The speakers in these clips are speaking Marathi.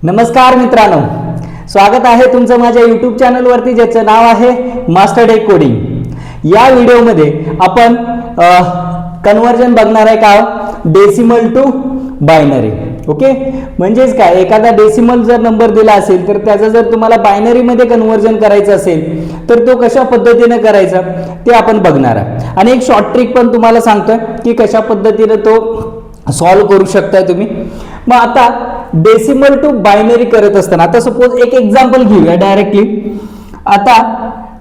नमस्कार मित्रांनो, स्वागत आहे तुमचं माझ्या यूट्यूब चॅनलवरती ज्याचं नाव आहे मास्टर टेक कोडिंग. या व्हिडिओमध्ये आपण कन्वर्जन बघणार आहे का डेसिमल टू बायनरी. ओके, म्हणजेच काय, एखादा डेसिमल जर नंबर दिला असेल तर त्याचं जर तुम्हाला बायनरीमध्ये कन्वर्जन करायचं असेल तर तो कशा पद्धतीने करायचा ते आपण बघणार आहे. आणि एक शॉर्ट ट्रिक पण तुम्हाला सांगतोय की कशा पद्धतीने तो सॉल्व करू शकता तुम्ही. मग आता डेसिमल टू बायनरी करत असताना आता सपोज एक एक्झाम्पल घेऊया डायरेक्टली. आता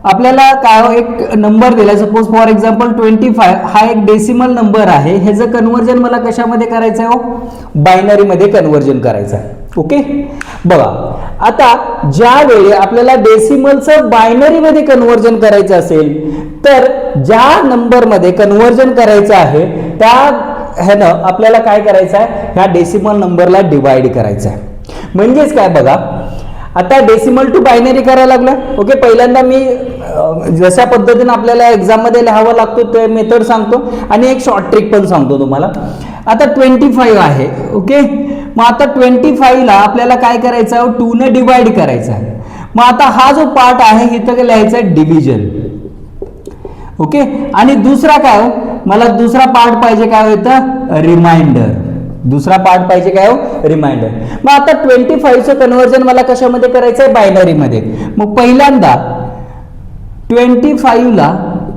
आपल्याला काय एक नंबर दिला, सपोज फॉर एक्झाम्पल 25 हा एक डेसिमल नंबर आहे. ह्याचं कन्वर्जन मला कशामध्ये करायचं आहे हो, बायनरीमध्ये कन्वर्जन करायचं आहे. ओके, बघा आता ज्या वेळी आपल्याला डेसिमलचं बायनरीमध्ये कन्वर्जन करायचं असेल तर ज्या नंबरमध्ये कन्वर्जन करायचं आहे त्या ह्यानं आपल्याला काय करायचं आहे, ह्या डेसिमल नंबरला डिवाइड करायचं आहे. म्हणजेच काय बघा, आता डेसिमल टू बायनरी करायला लागलं. ओके, पहिल्यांदा मी जशा पद्धतीने आपल्याला एक्झाम मध्ये लिहावं लागतो ते मेथड सांगतो आणि एक शॉर्ट ट्रिक पण सांगतो तुम्हाला. आता 25 आहे. ओके, मग आता 25 ला आपल्याला काय करायचं आहे, 2 ने डिवाइड करायचं आहे. मग आता हा जो पार्ट आहे इथं लिहायचा आहे डिव्हिजन. ओके, आणि दुसरा काय हो, मला दुसरा पार्ट पाहिजे काय होतं, रिमाइंडर. दुसरा पार्ट पाहिजे काय हो, रिमाइंडर. मग आता 25चं कन्वर्जन मला कशामध्ये करायचं आहे, बायनरीमध्ये. मग पहिल्यांदा 25 ला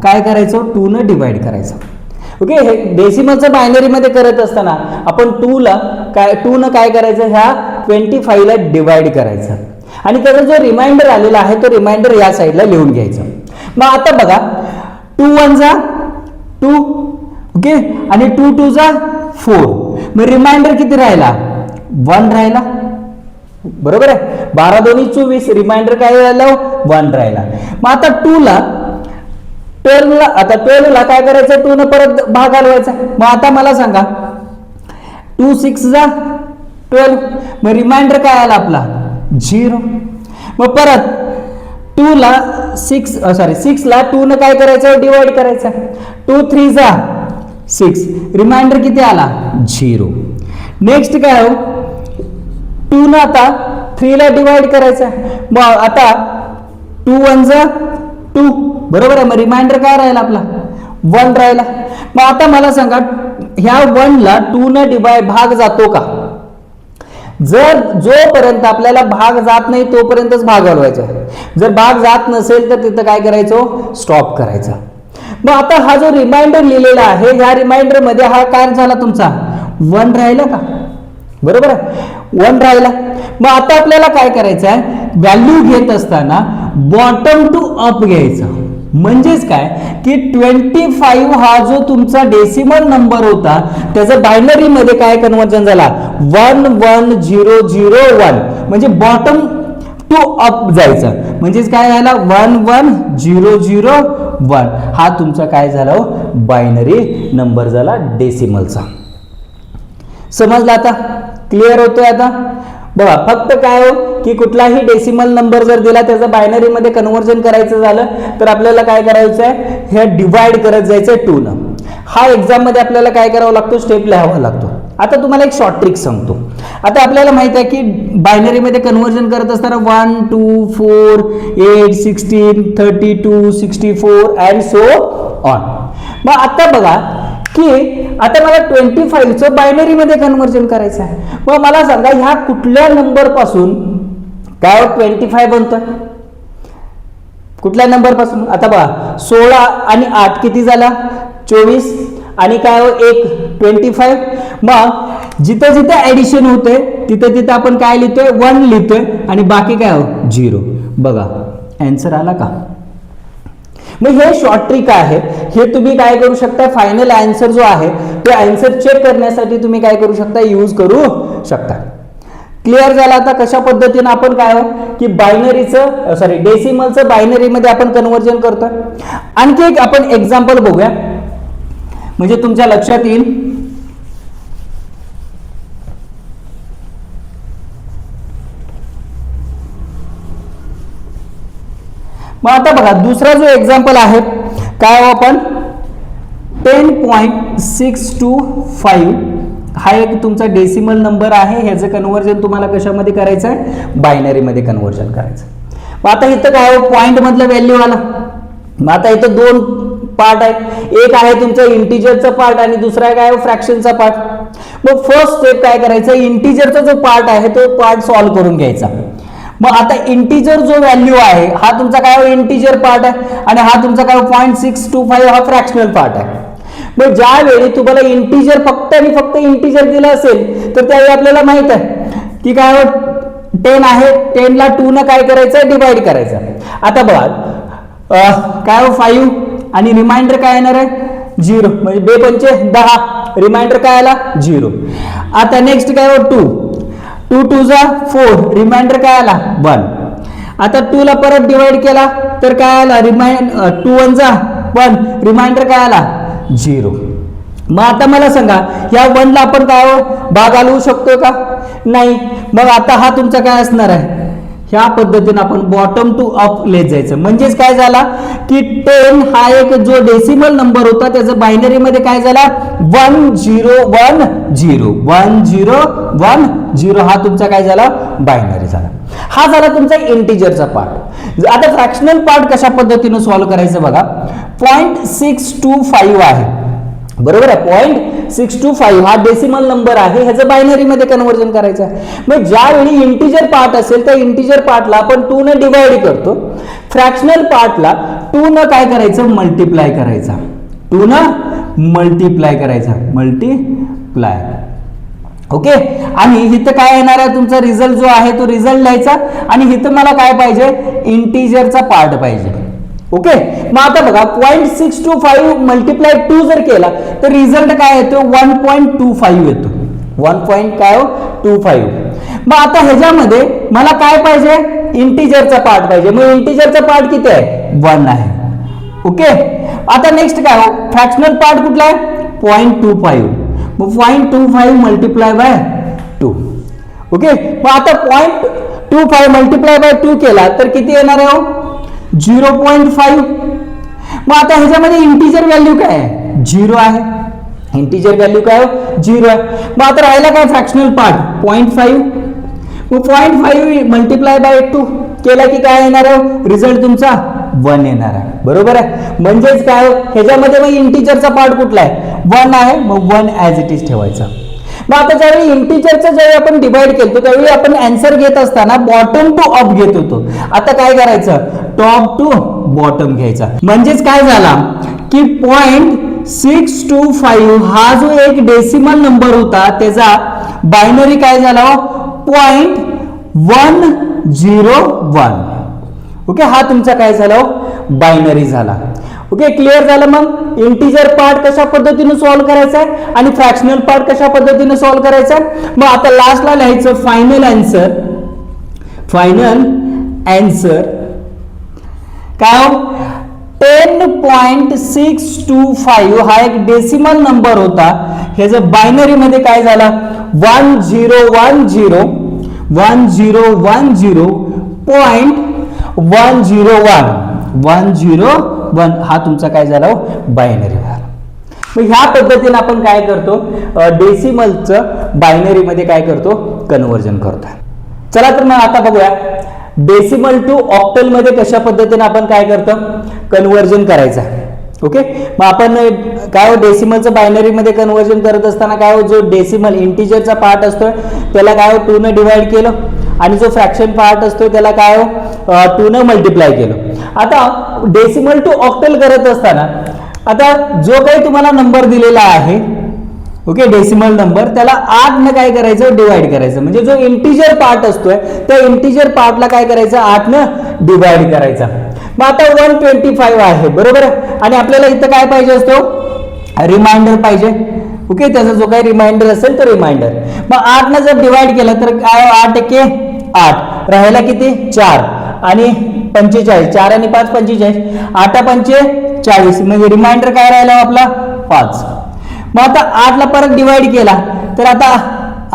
काय करायचं, 2 ने डिवाइड करायचं. ओके, हे डेसिमलचं बायनरीमध्ये करत असताना आपण 2 न काय करायचं, ह्या 25 ला डिवाइड करायचं आणि त्याचा जो रिमाइंडर आलेला आहे तो रिमाइंडर या साईडला लिहून घ्यायचं. मग आता बघा 2 1 जा 2. ओके, आणि 2 2 जा 4. मग रिमाइंडर किती राहिला, 1 राहिला. बरोबर आहे, 12 2 24. रिमाइंडर काय राहिला, 1 राहिला. मग आता 2 ला 12 ला, आता 12 ला काय करायचं, 2 न परत भाग घालवायचा. मग आता मला सांगा 2 6 जा 12. मग रिमाइंडर काय आला आपला 0. मग परत 2 ला 6 ला 2 न काय करायचं, डिवाइड करायचं. 2 3 जा 6. रिमाइंडर किती आला 0. नेक्स्ट काय हो, 2 न आता 3 ला डिवाइड करायचं. मग आता 2 1 जा 2. बरोबर आहे, मग रिमाइंडर काय राहिला आपला 1 राहिला. मग आता मला सांगा ह्या 1 ला 2 न डिवाइड भाग जातो का, जर जोपर्यंत आपल्याला भाग जात नाही तोपर्यंतच भाग घालवायचा. जर भाग जात नसेल तर तिथं काय करायचं, स्टॉप करायचा. मग आता हा जो रिमाइंडर लिहिलेला आहे ह्या रिमाइंडर मध्ये हा काय झाला तुमचा 1 राहिला का, बरोबर आहे 1 राहिला. मग आता आपल्याला काय करायचं आहे, व्हॅल्यू घेत असताना बॉटम टू अप घ्यायचं. म्हणजेच काय की 25 हा जो तुमचा डेसिमल नंबर होता त्याचा बायनरी मध्ये काय कन्वर्जन झाला 1 1 0 0 1. म्हणजे बॉटम टू अप जायचं. म्हणजेच काय झाला 1 1 0 0 1. हा तुमचा काय झाला बायनरी नंबर झाला डेसिमलचा. समजला आता, क्लिअर होतोय आता. बघा फक्त काय हो की कुठलाही डेसिमल नंबर जर दिला त्याचं बायनरीमध्ये कन्वर्जन करायचं झालं तर आपल्याला काय करायचं आहे, हे डिवाइड करत जायचं 2 न. हा एक्झाम मध्ये आपल्याला काय करावं लागतो, स्टेप लिहावा लागतो. आता तुम्हाला एक शॉर्ट ट्रिक सांगतो. आता आपल्याला माहित आहे की बायनरीमध्ये कन्वर्जन करत असताना 1 2 4 8 16 32 64 अँड सो ऑन. मग आता बघा की आता मला 25चं बायनरीमध्ये कन्वर्जन करायचं आहे. मग मला सांगा ह्या कुठल्या नंबर पासून काय 25 बनतोय, कुठल्या नंबर पासून. आता बघा 16 आणि 8 किती झाला 24 आणि काय 1 25. मग जिथं जिथं ऍडिशन होते तिथं तिथं आपण काय लिहितोय 1 लिहितोय आणि बाकी काय 0. बघा आन्सर आला का. मग हे शॉर्ट ट्रिक आहे, हे तुम्ही काय करू शकता, फायनल आन्सर जो आहे तो आन्सर चेक करण्यासाठी तुम्ही काय करू शकता, यूज करू शकता. क्लिअर झाला आता कशा पद्धतीने आपण काय की बायनरीचं डेसिमलचं बायनरीमध्ये आपण कन्वर्जन करतोय. आणखी एक आपण एक्झाम्पल बघूया म्हणजे तुमच्या लक्षात येईल. मग आता बघा दुसरा जो एक्झाम्पल आहे काय आपण 10.625 हा एक तुमचा डेसिमल नंबर आहे, ह्याचं कन्व्हर्जन तुम्हाला कशामध्ये करायचं आहे, बायनरीमध्ये कन्व्हर्जन करायचं. मग आता इथं काय पॉईंट मधलं व्हॅल्यू आला. मग आता इथं दोन पार्ट आहे, एक आहे तुमचा इंटिजरचा पार्ट आणि दुसरा काय फ्रॅक्शनचा पार्ट. मग फर्स्ट स्टेप काय करायचं, इंटिजरचा जो पार्ट आहे तो पार्ट सॉल्व्ह करून घ्यायचा. मग आता इंटिजर जो व्हॅल्यू आहे हा तुमचा काय इंटिजर पार्ट आहे आणि हा तुमचा काय 0.625 हा फ्रॅक्शनल पार्ट आहे. मग ज्यावेळी तुम्हाला इंटिजर फक्त आणि फक्त इंटिजर दिलं असेल तर त्यावेळी आपल्याला माहित आहे की काय 10 आहे, 10 ला 2 न काय करायचं, डिवाइड करायचं. आता बघा काय 5 आणि रिमाइंडर काय येणार आहे 0, म्हणजे 2 पंचे 10, रिमाइंडर काय आला 0. आता नेक्स्ट काय 2 2 जा 4, रिमाइंडर काय आला 1. आता 2 ला परत डिवाइड केला तर काय आला 2 1 जा 1, रिमाइंडर काय आला 0. मग आता मला सांगा या 1 ला आपण काय भाग घालवू शकतो का, नाही. मग आता हा तुमचा काय असणार आहे, ह्या पद्धतीने आपण बॉटम टू अप लेत जायचं. म्हणजेच काय झाला की 10 हा एक जो डेसिमल नंबर होता त्याचं बायनरी मध्ये काय झाला 1010 1010 हा तुमचा काय झाला बायनरी झाला. हा झाला तुमचा इंटिजरचा पार्ट. आता फ्रॅक्शनल पार्ट कशा पद्धतीने सॉल्व्ह करायचं बघा. 0.625 आहे, बरोबर आहे. 0.625 हा डेसिमल नंबर आहे, ह्याचं बायनरी मध्ये कन्व्हर्जन करायचं आहे. मग ज्यावेळी इंटिजर पार्ट असेल त्या इंटिजर पार्टला आपण 2 ने डिवाइड करतो, फ्रॅक्शनल पार्टला 2 न काय करायचं मल्टिप्लाय करायचा, 2 न मल्टिप्लाय करायचा, मल्टिप्लाय. ओके. आणि इथं काय येणार आहे तुमचा रिझल्ट जो आहे तो रिझल्ट लिहायचा आणि इथं मला काय पाहिजे इंटिजरचा पार्ट पाहिजे. ओके. मग आता बघा 0.625 मल्टिप्लाय 2 जर केला तर रिझल्ट काय येतो 1.25 येतो, 1.25. मग आता ह्याच्यामध्ये मला काय पाहिजे इंटिजरचा पार्ट पाहिजे. मग इंटिजरचा पार्ट किती आहे 1 आहे. ओके. आता नेक्स्ट काय फ्रॅक्शनल पार्ट कुठला आहे 0.25. मग 0.25 मल्टिप्लाय बाय 2. ओके. मग आता 0.25 मल्टिप्लाय बाय 2 केला तर किती येणार आहे 0.5. मग आता ह्याच्यामध्ये इंटिजर व्हॅल्यू काय आहे 0 आहे, इंटिजर व्हॅल्यू काय 0 आहे. मग आता राहिला काय फ्रॅक्शनल पार्ट 0.5. मग 0.5 मल्टिप्लाय बाय 2 केला की काय येणार आहे रिझल्ट तुमचा 1 येणार आहे, बरोबर आहे. म्हणजेच काय ह्याच्यामध्ये मग इंटिजरचा पार्ट कुठला आहे 1 आहे, मग 1 ॲज इट इज ठेवायचा. मग आता ज्यावेळी इंटिजरचं ज्यावेळी आपण डिवाइड केलं त्यावेळी आपण आन्सर घेत असताना बॉटम टू अप घेत होतो. आता काय करायचं टॉप टू बॉटम घ्यायचा. म्हणजेच काय झाला की 0.625 हा जो एक डेसिमल नंबर होता त्याचा बायनरी काय झाला 0.101. ओके. हा तुमचा काय झाला बायनरी झाला. ओके. क्लिअर झालं. मग इंटिजर पार्ट कशा पद्धतीने सॉल्व्ह करायचा आहे आणि फ्रॅक्शनल पार्ट कशा पद्धतीने सॉल्व्ह करायचा आहे. मग आता लास्टला लिहायचं फायनल आन्सर. फायनल आन्सर काय 10.625 हा एक डेसिमल नंबर होता, ह्याचं बायनरी मध्ये काय झाला 1010.101 हा तुमचा काय झाला बायनरी झाला. मग ह्या पद्धतीने आपण काय करतो डेसिमलचं बायनरी मध्ये काय करतो कन्व्हर्जन करतो. चला तर मग आता बघूया डेसिमल टू ऑक्टल मध्ये कशा पद्धतीने आपण काय करतो कन्व्हर्जन करायचं. ओके. मग आपण काय डेसिमलचं बायनरी मध्ये कन्व्हर्जन करत असताना काय जो डेसिमल इंटिजरचा पार्ट असतोय त्याला काय 2 ने डिवाइड केलं आणि जो फ्रॅक्शन पार्ट असतोय त्याला काय 2 ने मल्टिप्लाय केलं. आता डेसिमल टू ऑक्टल करत असताना आता जो काही तुम्हाला नंबर दिलेला आहे ओके डेसिमल नंबर त्याला 8 ने काय करायचं डिवाइड करायचं. म्हणजे जो इंटिजर पार्ट असतोय त्या इंटिजर पार्टला काय करायचं 8 ने डिवाइड करायचा. मग आता 125 आहे, बरोबर आहे. आणि आपल्याला इथं काय पाहिजे असतो रिमाइंडर पाहिजे. ओके. त्याचा जो काही रिमाइंडर असेल तो रिमाइंडर. मग 8 ने जर डिवाइड केलं तर काय 8 × 8 राहायला किती 4 आणि 45, 4 आणि 5 45, 8 पंचे 40. म्हणजे रिमाइंडर काय राहिला आपला 5. मग आता 8 ला परत डिवाइड केला तर आता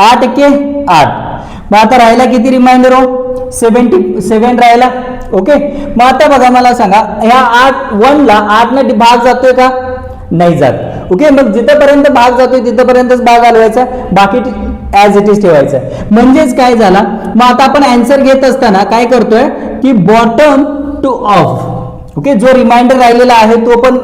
8 × 8. मग आता राहिला किती रिमाइंडर 77 राहिला. ओके. मग आता बघा मला सांगा ह्या 1 ला 8 ने भाग जातोय का नाही जात. ओके, मग जिथपर्यंत भाग जातोय तिथपर्यंतच भाग घालवायचा, बाकी ॲज इट इज ठेवायचं. म्हणजेच काय झाला, मग आता आपण आन्सर घेत असताना काय करतोय की बॉटम टू ऑफ. ओके, जो रिमाइंडर राहिलेला आहे तो पण,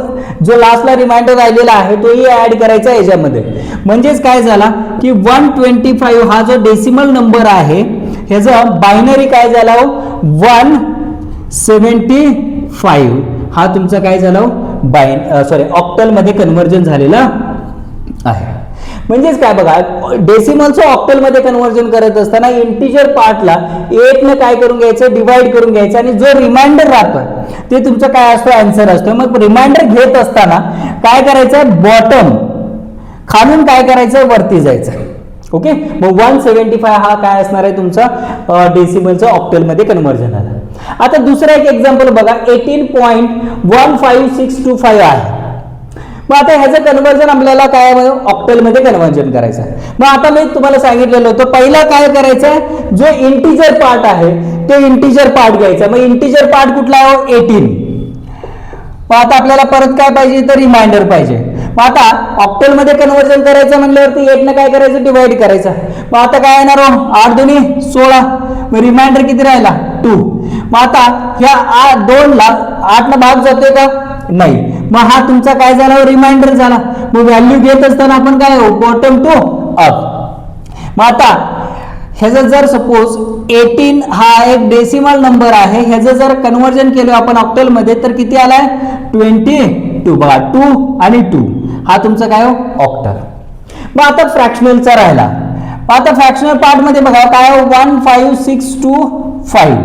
जो लास्टला रिमाइंडर राहिलेला आहे तोही ऍड करायचा याच्यामध्ये. म्हणजेच काय झाला की 125 हा जो डेसिमल नंबर आहे ह्याचा बायनरी काय झाला 175 हा तुमचा काय झाला ऑक्टल मध्ये कन्व्हर्जन झालेला आहे. म्हणजेच काय बघा, डेसिमलचं ऑक्टल मध्ये कन्व्हर्जन करत असताना इंटिजर पार्टला 8 ने काय करून घ्यायचं, डिवाइड करून घ्यायचं, आणि जो रिमाइंडर राहतोय ते तुमचं काय असतो, आन्सर असतो. मग रिमाइंडर घेत असताना काय करायचं, बॉटम खालून काय करायचं, वरती जायचं. ओके, मग 175 हा काय असणार आहे तुमचा डेसिमलचं ऑक्टल मध्ये कन्व्हर्जन झालं. आता दुसरा एक एक्झाम्पल बघा, 18.15625 आहे. मग आता ह्याचं कन्व्हर्जन आपल्याला काय ऑक्टल मध्ये कन्व्हर्जन करायचं. मग आता मी तुम्हाला सांगितलेलं होतं पहिला काय करायचं, जो इंटिजर पार्ट आहे तो इंटिजर पार्ट घ्यायचा. मग इंटिजर पार्ट कुठला आहे 18. मग आता आपल्याला परत काय पाहिजे, तर रिमाइंडर पाहिजे. मग आता ऑक्टल मध्ये कन्व्हर्जन करायचं म्हणल्यावरती 8 ने काय करायचं, डिवाइड करायचं. मग आता काय येणार 8 दुनी 16, मग रिमाइंडर किती राहिला 2. मग आता ह्या 2 ला 8 ला भाग जातोय का, नाही. मग हा तुमचा काय झाला, रिमाइंडर झाला. मग व्हॅल्यू घेत असताना आपण काय बॉटम टू अप. मग आता ह्याचं जर सपोज 18 हा एक डेसिमल नंबर आहे, ह्याचं जर कन्व्हर्जन केलं आपण ऑक्टल मध्ये तर किती आलाय 22. बघा 2 आणि 2 हा तुमचा काय ऑक्टल. मग आता फ्रॅक्शनलचा राहिला. आता फ्रॅक्शनल पार्ट मध्ये बघा काय 15625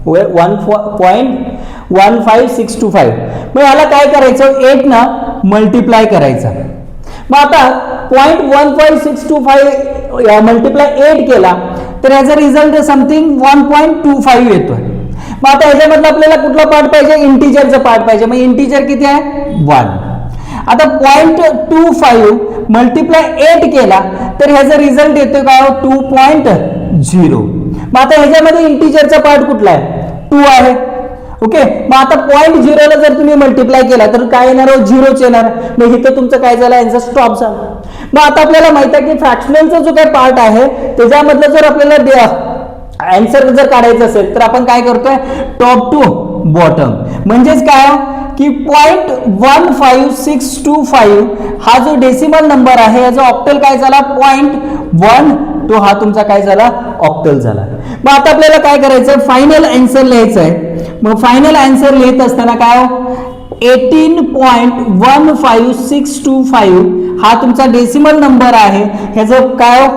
1.15625. मग याला काय करायचं, 8 ना मल्टिप्लाय करायचं. मग आता 0.15625 मल्टिप्लाय 8 केला तर याचा रिझल्ट समथिंग 1.25 येतोय. मग आता ह्याच्यामधलं आपल्याला कुठला पार्ट पाहिजे, इंटिजरचा पार्ट पाहिजे. मग इंटिजर किती आहे 1. आता 0.25 मल्टिप्लाय 8 केला तर ह्याचा रिझल्ट येतोय काय 2.0. मग आता ह्याच्यामध्ये इंटिजरचा पार्ट कुठला आहे 2 आहे. ओके, मग आता 0.0 ला जर तुम्ही मल्टिप्लाय केला तर काय येणार 0च येणार. मग इथं तुमचं काय झालं, यांचा स्टॉप झाला. मग आता आपल्याला माहित आहे की फ्रॅक्शनलचा जो काय पार्ट आहे त्याच्यामधलं जर आपल्याला आन्सर जर काढायचं असेल तर आपण काय करतोय टॉप टू बॉटम. म्हणजेच काय की 0.15625 हा जो डेसिमल नंबर आहे याचा ऑक्टल काय झाला 0.1 तो हा तुमचा काय झाला ऑक्टल झाला. मग आता आपल्याला काय करायचं, फायनल आन्सर लिहायचं आहे. मग फायनल आन्सर लिहित असताना काय 18.15625 हा तुमचा डेसिमल नंबर आहे, ह्याचं काय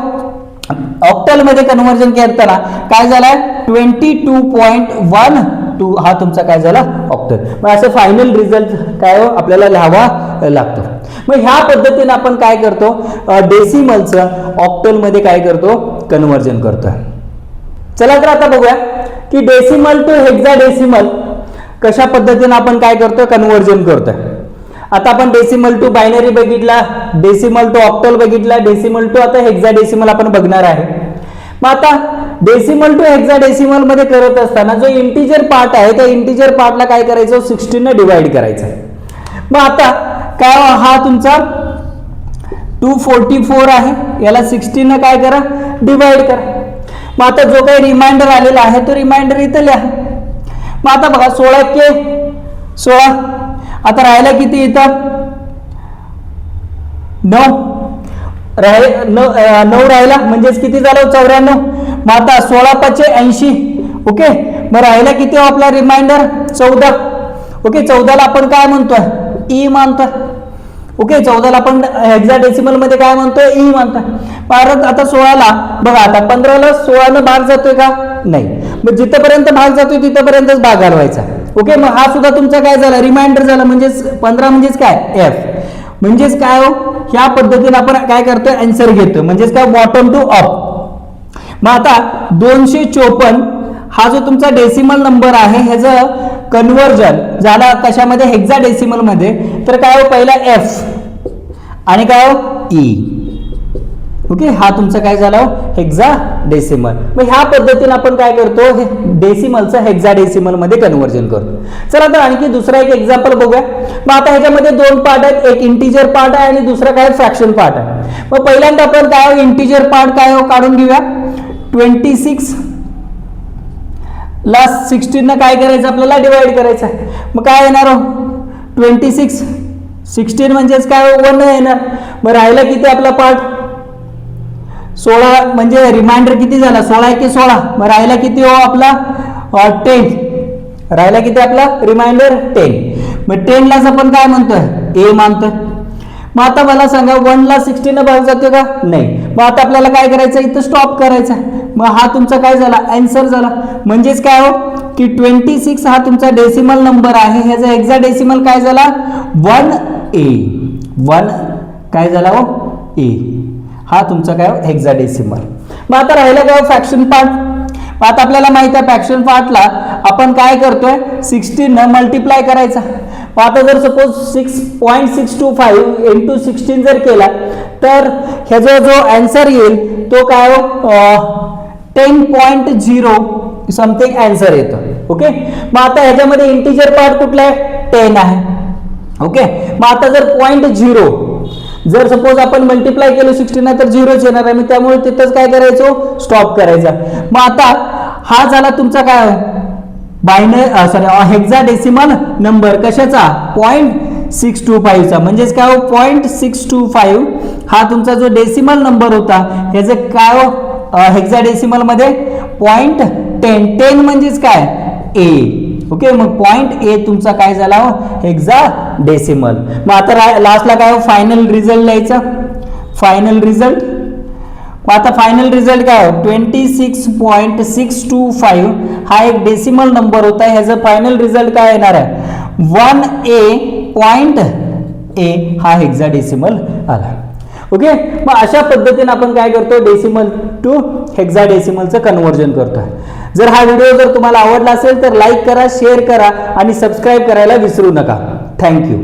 ऑक्टल मध्ये कन्व्हर्जन करताना काय झालाय 22.12 हा तुमचा काय झाला ऑक्टल. मग असं फायनल रिझल्ट काय आपल्याला लिहावा लागतो. मग ह्या पद्धतीने आपण काय करतो, डेसिमलचं ऑक्टल मध्ये काय करतो, कन्व्हर्जन करतो. चला तर आता बघूया की डेसिमल टू हेक्साडेसिमल कशा पद्धतीने आपण काय करतोय, कन्व्हर्जन करतोय. आता आपण डेसिमल टू बायनरी बघितला, डेसिमल टू ऑक्टल बघितला, डेसिमल टू आता हेक्साडेसिमल आपण बघणार आहे. मग आता डेसिमल टू हेक्साडेसिमल मध्ये करत असताना जो इंटिजर पार्ट आहे त्या इंटिजर पार्टला काय करायचं 16 ने डिवाइड करायचं. मग आता काय हा तुमचा 244 आहे, याला 16 ने काय करा डिवाइड करा. मग आता जो काही रिमाइंडर आलेला आहे तो रिमाइंडर इथं लिहा. मग आता बघा 16 के 16, आता राहिला किती इथं 9 राहिला, म्हणजेच किती झालं 94. मग आता 16 5 80. ओके, मग राहिला किती आपला रिमाइंडर 14. ओके, 14 ला आपण काय म्हणतोय ई मानतोय. ओके, 14 ला आपण हेक्साडेसिमल मध्ये काय म्हणतोय ई मानतोय. परत आता 16 ला बघा, आता 15 ला 16 न भाग जातोय का नाही. मग जिथपर्यंत भाग जातोय तिथपर्यंतच भाग घालवायचा. ओके, मग हा सुद्धा तुमचा काय झाला रिमाइंडर झाला. म्हणजेच 15 म्हणजेच काय एफ. म्हणजेच काय हो, ह्या पद्धतीने आपण काय करतोय आन्सर घेतोय. म्हणजेच काय बॉटम टू अप. मग आता 254 हा जो तुमचा डेसिमल नंबर आहे ह्याचं कन्व्हर्जन झाला कशामध्ये हेक्साडेसिमल मध्ये, तर काय हो पहिला एफ आणि काय हो ई. ओके, हा तुमचा काय झाला हेक्साडेसिमल. मग ह्या पद्धतीने आपण काय करतो, हे डेसिमलचं हेक्साडेसिमल मध्ये कन्व्हर्जन करतो. चला तर आणखी दुसरा एक एक्झाम्पल बघूया. मग आता ह्याच्यामध्ये दोन पार्ट आहेत, एक इंटिजर पार्ट आहे आणि दुसरा काय फ्रॅक्शन पार्ट आहे. मग पहिल्यांदा आपण काय इंटिजर पार्ट काय काढून घेऊया. 26 ला 16 न काय करायचं आपल्याला डिवाइड करायचं आहे. मग काय येणार 26 16 म्हणजेच काय 1 येणार. मग राहिला किती आपला पार्ट 16, म्हणजे रिमाइंडर किती झाला 16 1 16. मग राहिला किती आपला 10. राहिला किती आपला रिमाइंडर 10. मग 10 लाच आपण काय म्हणतोय ए मानतोय. मग आता मला सांगा 1 ला 16 न भाग जातो का नाही. मग आता आपल्याला काय करायचं इथं स्टॉप करायचा. मग हा तुमचा काय झाला आन्सर झाला. म्हणजेच काय की 26 हा तुमचा डेसिमल नंबर आहे. ह्याचा हेक्साडेसिमल काय झाला 1A. 1 काय झाला ए. हा तुमचा काय हेक्साडेसिमल. मग आता राहिला काय फ्रॅक्शन पार्ट. मग आता आपल्याला माहित आहे फ्रॅक्शन पार्टला आपण काय करतोय 16 न मल्टिप्लाय करायचा. मग आता जर सपोज 6.625 इंटू 16 जर केला तर ह्याचा जो आन्सर येईल तो काय 10.0 समथिंग आन्सर येतो. ओके, मग आता ह्याच्यामध्ये इंटिजर पार्ट कुठला आहे 10 आहे. ओके, मग आता जर 0.0 जर सपोज आपण मल्टिप्लाय केलं 16 तर 0च येणार आहे. त्यामुळे तिथंच काय करायचो स्टॉप करायचा. मग आता हा झाला तुमचा काय हेक्साडेसिमल नंबर कशाचा 0.625 चा. म्हणजेच काय 0.625 हा तुमचा जो डेसिमल नंबर होता ह्याचं काय हेक्साडेसिमल मध्ये 0.10 म्हणजेच काय ए. ओके, मग 0.A तुमचा काय झाला हेक्साडेसिमल. मग आता लास्टला काय फायनल रिझल्ट लिहायचा. Final result. मग आता फायनल रिझल्ट काय 26.625 हा एक डेसिमल नंबर होता. ह्याचा फायनल रिझल्ट काय येणार आहे 1A.A हा हेक्साडेसिमल आला. ओके, मग अशा पद्धतीने आपण काय करतो डेसिमल टू हेक्साडेसिमलचं कन्व्हर्जन करतोय. जर हा व्हिडिओ जर तुम्हाला आवडला असेल तर लाईक करा, शेअर करा आणि सबस्क्राईब करायला विसरू नका. थँक्यू.